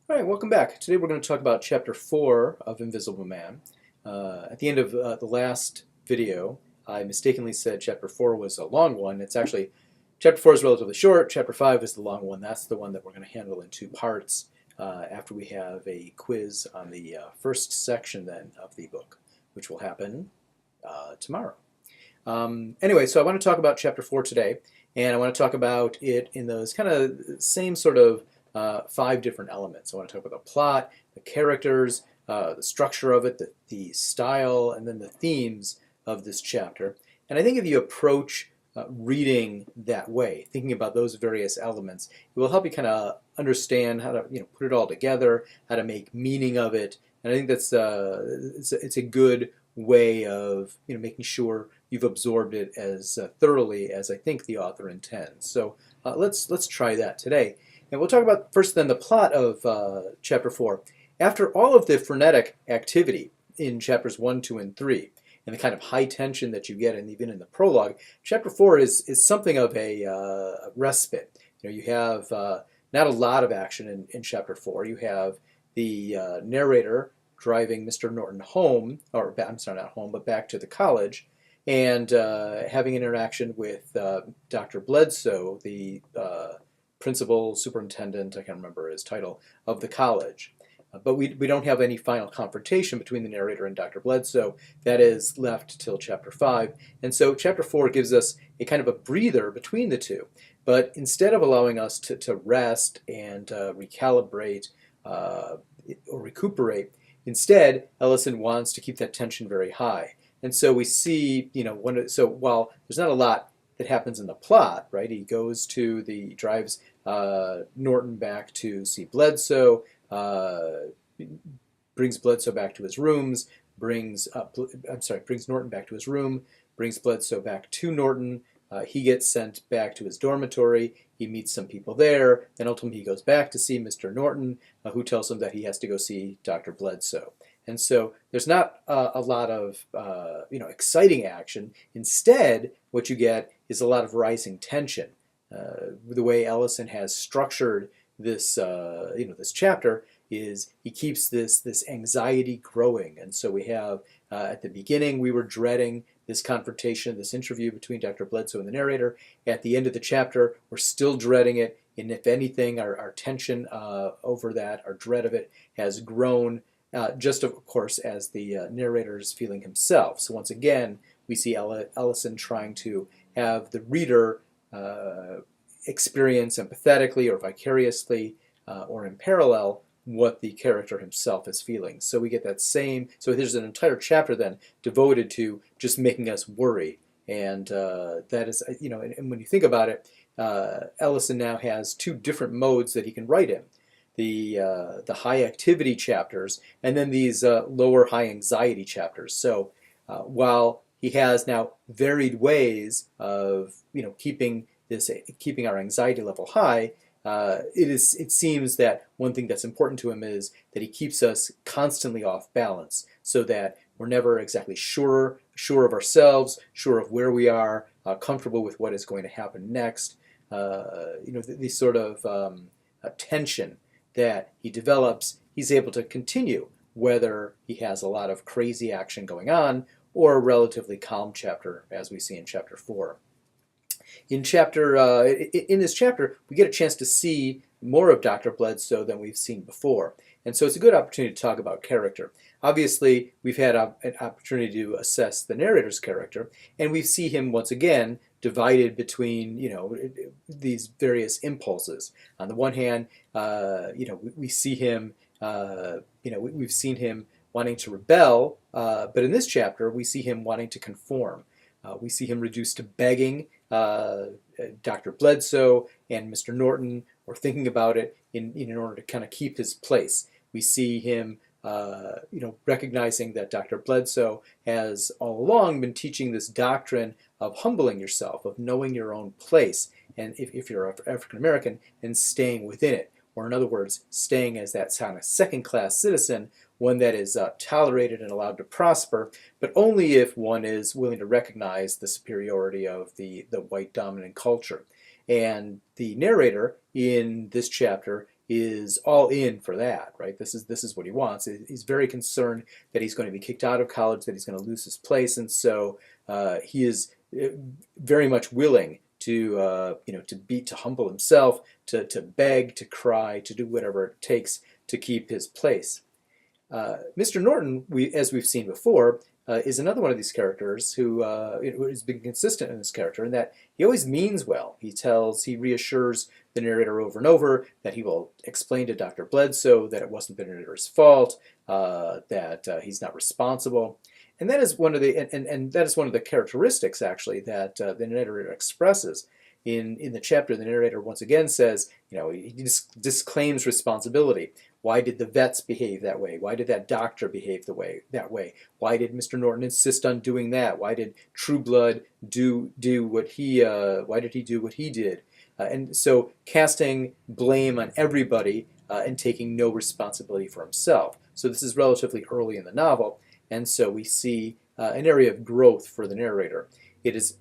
All right, welcome back. Today we're going to talk about Chapter 4 of Invisible Man. At the end of the last video, I mistakenly said Chapter 4 was a long one. It's actually, Chapter 4 is relatively short, Chapter 5 is the long one. That's the one that we're going to handle in two parts after we have a quiz on the first section then of the book, which will happen tomorrow. Anyway, so I want to talk about Chapter 4 today, and I want to talk about it in those kind of same sort of five different elements. I want to talk about the plot, the characters, the structure of it, the style, and then the themes of this chapter. And I think if you approach reading that way, thinking about those various elements, it will help you kind of understand how to put it all together, how to make meaning of it. And I think that's it's a good way of making sure you've absorbed it as thoroughly as I think the author intends. So let's try that today. And we'll talk about first then the plot of Chapter 4. After all of the frenetic activity in Chapters 1, 2, and 3, and the kind of high tension that you get, and even in the prologue, Chapter 4 is something of a respite. You have not a lot of action in Chapter 4. You have the narrator driving Mr. Norton home, or I'm sorry, not home, but back to the college, and having an interaction with Dr. Bledsoe, the principal, superintendent, I can't remember his title, of the college. But we don't have any final confrontation between the narrator and Dr. Bledsoe. That is left till Chapter 5. And so Chapter 4 gives us a kind of a breather between the two. But instead of allowing us to rest and recalibrate or recuperate, instead, Ellison wants to keep that tension very high. And so we see, so while there's not a lot that happens in the plot, right? He drives Norton back to see Bledsoe, brings Bledsoe back to his rooms, brings Norton back to his room, brings Bledsoe back to Norton. He gets sent back to his dormitory. He meets some people there. Then ultimately he goes back to see Mr. Norton, who tells him that he has to go see Dr. Bledsoe. And so there's not a lot of exciting action. Instead, what you get is a lot of rising tension. The way Ellison has structured this this chapter is he keeps this anxiety growing. And so we have at the beginning we were dreading this confrontation, this interview between Dr. Bledsoe and the narrator. At the end of the chapter, we're still dreading it. And if anything, our tension over that, our dread of it, has grown just, of course, as the narrator is feeling himself. So once again, we see Ellison trying to have the reader experience empathetically or vicariously or in parallel what the character himself is feeling. So we get that same, so there's an entire chapter then devoted to just making us worry. And that is, and when you think about it, Ellison now has two different modes that he can write in. The high activity chapters and then these lower high anxiety chapters. So while he has now varied ways of keeping our anxiety level high, it seems that one thing that's important to him is that he keeps us constantly off balance, so that we're never exactly sure of ourselves, sure of where we are, comfortable with what is going to happen next. These sort of tension that he develops, he's able to continue whether he has a lot of crazy action going on or a relatively calm chapter, as we see in Chapter 4. In this chapter, we get a chance to see more of Dr. Bledsoe than we've seen before. And so it's a good opportunity to talk about character. Obviously, we've had an opportunity to assess the narrator's character, and we see him once again divided between these various impulses. On the one hand, we see him, we've seen him wanting to rebel, but in this chapter, we see him wanting to conform. We see him reduced to begging Dr. Bledsoe and Mr. Norton, or thinking about it in order to kind of keep his place. We see him, recognizing that Dr. Bledsoe has all along been teaching this doctrine of humbling yourself, of knowing your own place, and if you're African American, and staying within it. Or in other words, staying as that kind of second-class citizen, one that is tolerated and allowed to prosper, but only if one is willing to recognize the superiority of the white dominant culture. And the narrator in this chapter is all in for that, right? This is what he wants. He's very concerned that he's going to be kicked out of college, that he's going to lose his place, and so he is very much willing to to humble himself, to beg, to cry, to do whatever it takes to keep his place. Mr. Norton, as we've seen before, is another one of these characters who has been consistent in this character in that he always means well. He reassures the narrator over and over that he will explain to Dr. Bledsoe that it wasn't the narrator's fault, that he's not responsible. And that is one of the that is one of the characteristics actually that the narrator expresses in the chapter. The narrator once again says, he disclaims responsibility. Why did the vets behave that way? Why did that doctor behave that way? Why did Mr. Norton insist on doing that? Why did Trueblood do what he? Why did he do what he did? And so casting blame on everybody and taking no responsibility for himself. So this is relatively early in the novel, and so we see an area of growth for the narrator. It is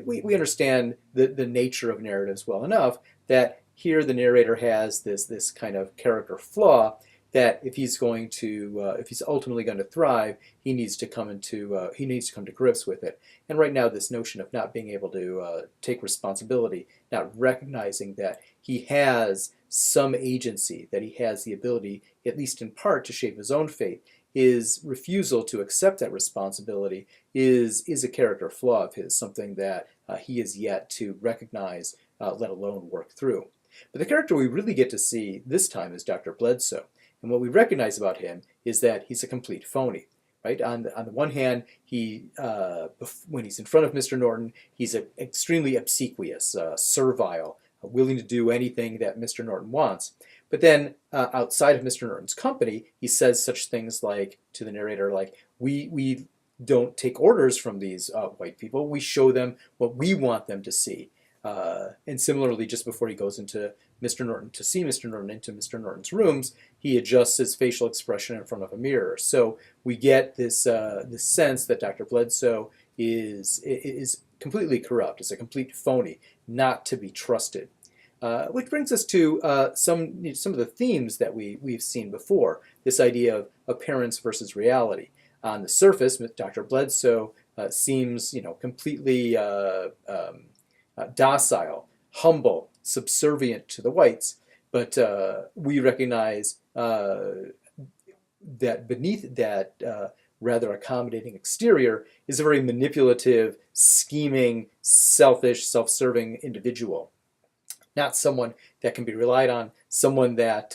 we understand the nature of narratives well enough that here the narrator has this kind of character flaw that if he's ultimately going to thrive, he needs to come to grips with it. And right now, this notion of not being able to take responsibility, not recognizing that he has some agency, that he has the ability, at least in part, to shape his own fate, his refusal to accept that responsibility is a character flaw of his, something that he is yet to recognize, let alone work through. But the character we really get to see this time is Dr. Bledsoe. And what we recognize about him is that he's a complete phony. Right? On the one hand, when he's in front of Mr. Norton, he's extremely obsequious, servile, willing to do anything that Mr. Norton wants. But then outside of Mr. Norton's company, he says such things like to the narrator, like, we don't take orders from these white people. We show them what we want them to see. And similarly, just before he goes into Mr. Norton to see Mr. Norton into Mr. Norton's rooms, he adjusts his facial expression in front of a mirror. So we get this sense that Dr. Bledsoe is completely corrupt, is a complete phony, not to be trusted. Which brings us to some of the themes that we've seen before. This idea of appearance versus reality. On the surface, Dr. Bledsoe seems completely docile, humble, subservient to the whites, but we recognize that beneath that rather accommodating exterior is a very manipulative, scheming, selfish, self-serving individual. Not someone that can be relied on, someone that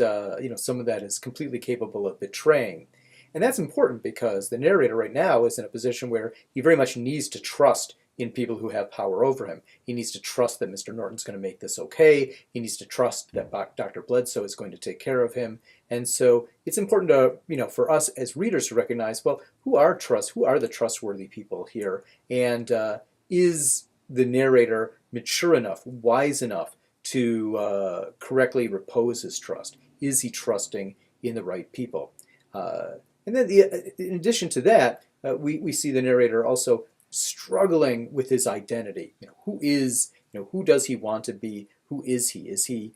someone that is completely capable of betraying. And that's important because the narrator right now is in a position where he very much needs to trust in people who have power over him. He needs to trust that Mr. Norton's going to make this okay. He needs to trust that Dr. Bledsoe is going to take care of him. And so it's important to, for us as readers to recognize, well, who are the trustworthy people here? And is the narrator mature enough, wise enough to correctly repose his trust? Is he trusting in the right people? And then in addition to that, we see the narrator also struggling with his identity. Who does he want to be? Who is he? Is he,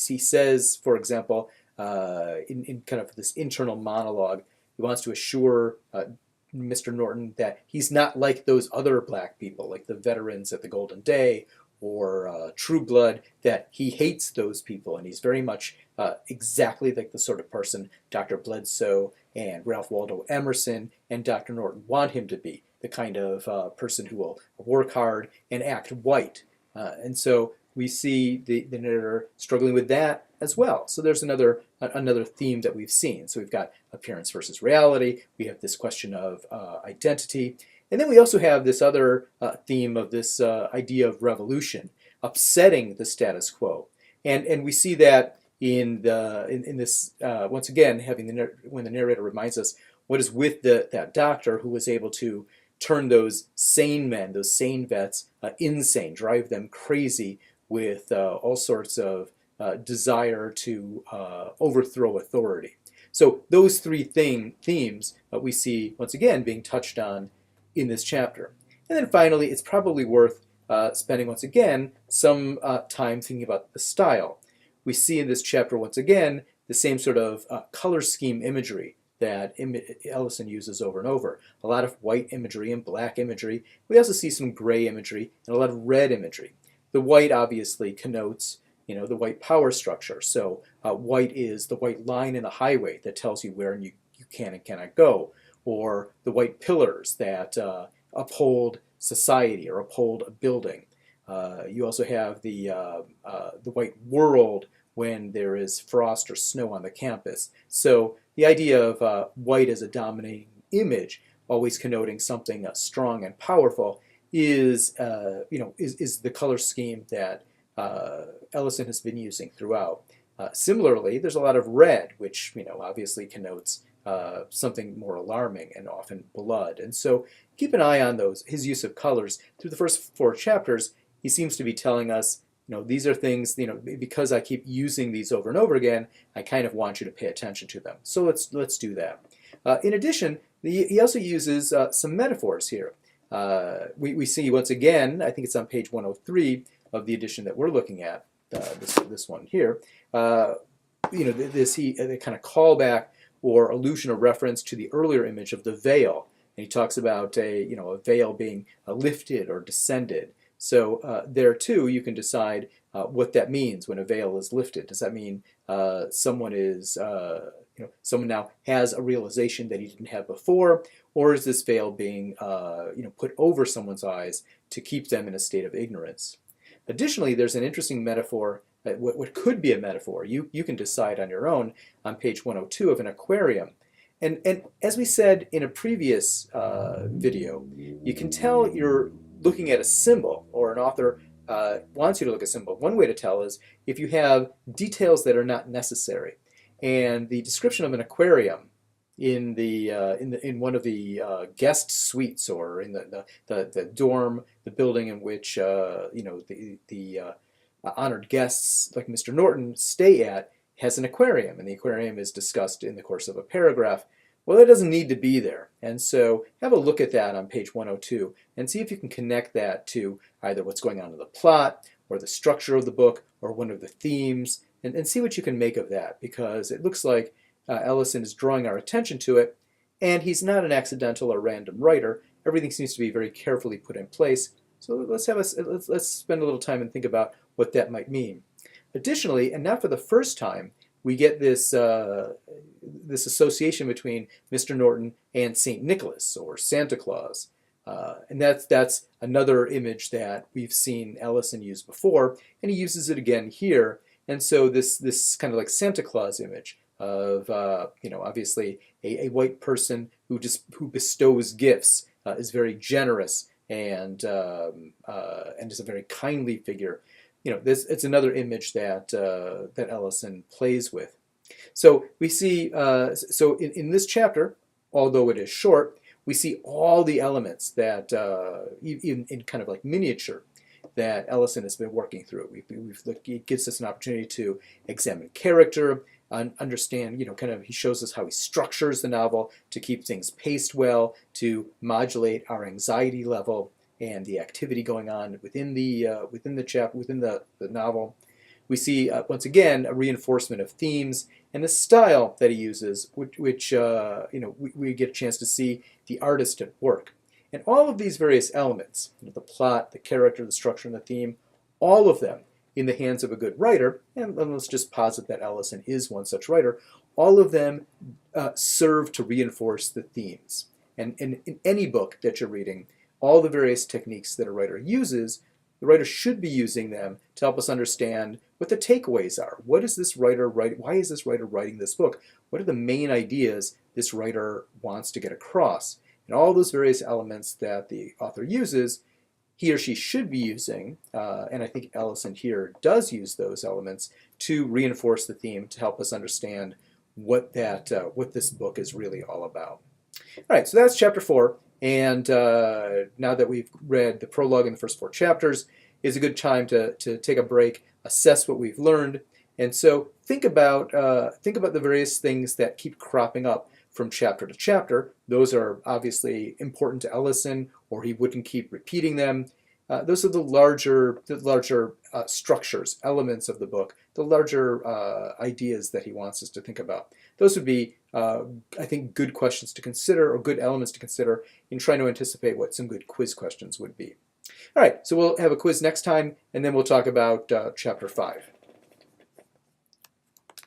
he says, for example, in kind of this internal monologue, he wants to assure Mr. Norton that he's not like those other black people, like the veterans at the Golden Day or Trueblood, that he hates those people, and he's very much exactly like the sort of person Dr. Bledsoe and Ralph Waldo Emerson and Dr. Norton want him to be, the kind of person who will work hard and act white. And so we see the narrator struggling with that as well. So there's another theme that we've seen. So we've got appearance versus reality. We have this question of identity. And then we also have this other theme of this idea of revolution, upsetting the status quo. And we see that in this once again, when the narrator reminds us what is with that doctor who was able to turn those sane men, those sane vets, insane, drive them crazy with all sorts of desire to overthrow authority. So those three themes we see once again being touched on in this chapter. And then finally, it's probably worth spending once again some time thinking about the style. we see in this chapter once again the same sort of color scheme imagery that Ellison uses over and over. A lot of white imagery and black imagery. We also see some gray imagery and a lot of red imagery. The white obviously connotes, the white power structure. So white is the white line in the highway that tells you where you can and cannot go, or the white pillars that uphold society or uphold a building. You also have the white world when there is frost or snow on the campus. So the idea of white as a dominating image, always connoting something strong and powerful, is the color scheme that Ellison has been using throughout. Similarly, there's a lot of red, which obviously connotes something more alarming and often blood. And so keep an eye on his use of colors. Through the first 4 chapters, he seems to be telling us, these are things, because I keep using these over and over again, I kind of want you to pay attention to them. So let's do that. In addition, he also uses some metaphors here. We see once again, I think it's on page 103 of the edition that we're looking at, this one here. This kind of callback or allusion or reference to the earlier image of the veil, and he talks about a veil being lifted or descended. So there too, you can decide what that means when a veil is lifted. Does that mean someone now has a realization that he didn't have before, or is this veil being put over someone's eyes to keep them in a state of ignorance? Additionally, there's an interesting metaphor, what could be a metaphor. You can decide on your own on page 102 of an aquarium. And as we said in a previous video, you can tell you're looking at a symbol, or an author wants you to look at a symbol. One way to tell is if you have details that are not necessary. And the description of an aquarium in one of the guest suites, or in the dorm, the building in which the honored guests like Mr. Norton stay at, has an aquarium, and the aquarium is discussed in the course of a paragraph. Well, it doesn't need to be there, and so have a look at that on page 102 and see if you can connect that to either what's going on in the plot, or the structure of the book, or one of the themes, and see what you can make of that, because it looks like Ellison is drawing our attention to it, and he's not an accidental or random writer. Everything seems to be very carefully put in place, so let's spend a little time and think about what that might mean. Additionally, and not for the first time, we get this association between Mr. Norton and St. Nicholas, or Santa Claus. And that's another image that we've seen Ellison use before, and he uses it again here. And so this kind of like Santa Claus image of obviously a white person who bestows gifts, is very generous, and is a very kindly figure. It's another image that Ellison plays with. So we see, in this chapter, although it is short, we see all the elements that, even in kind of like miniature, that Ellison has been working through. It gives us an opportunity to examine character, understand, he shows us how he structures the novel to keep things paced well, to modulate our anxiety level and the activity going on within the novel. We see once again a reinforcement of themes and the style that he uses, which we get a chance to see the artist at work. And all of these various elements, the plot, the character, the structure, and the theme, all of them in the hands of a good writer, and let's just posit that Ellison is one such writer, all of them serve to reinforce the themes. And in any book that you're reading, all the various techniques that a writer uses, the writer should be using them to help us understand what the takeaways are. What is this writer writing? Why is this writer writing this book? What are the main ideas this writer wants to get across? And all those various elements that the author uses, he or she should be using, and I think Ellison here does use those elements to reinforce the theme, to help us understand what this book is really all about. All right, so that's chapter 4. And now that we've read the prologue in the first 4 chapters, is a good time to take a break, assess what we've learned, and so think about the various things that keep cropping up from chapter to chapter. Those are obviously important to Ellison, or he wouldn't keep repeating them. Those are the larger structures, elements of the book, the larger ideas that he wants us to think about. Those would be, I think, good questions to consider, or good elements to consider in trying to anticipate what some good quiz questions would be. All right, so we'll have a quiz next time, and then we'll talk about Chapter 5.